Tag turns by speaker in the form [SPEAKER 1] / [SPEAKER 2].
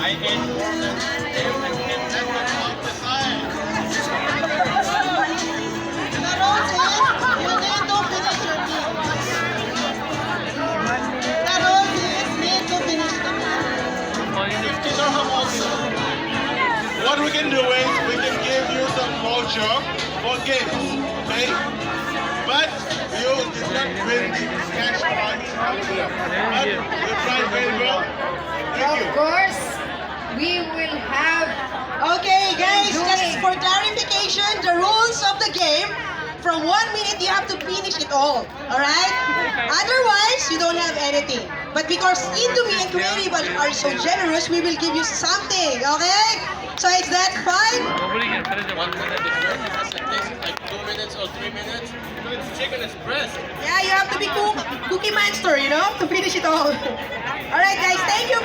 [SPEAKER 1] I ate more than him and him and off the side.
[SPEAKER 2] The rules is, you need to finish your meal. The rules is, need to finish the meal.
[SPEAKER 1] 50 dirham also. What we can do is, we can give you some voucher for games, okay? But you did not win the cash prize. But you tried very well. Thank you.
[SPEAKER 3] Of course, we will have
[SPEAKER 2] Okay, guys, just for clarification, the rules of the game, from 1 minute you have to finish it all. Alright? Otherwise, you don't have anything. But because Indomie and Creative are so generous, we will give you something. Okay? So is that fine?
[SPEAKER 1] 1 minute is very fast like this. Like 2 minutes or 3 minutes. It's chicken is breast.
[SPEAKER 2] Yeah, you have to be cookie monster, you know, to finish it all. Alright, guys, thank you.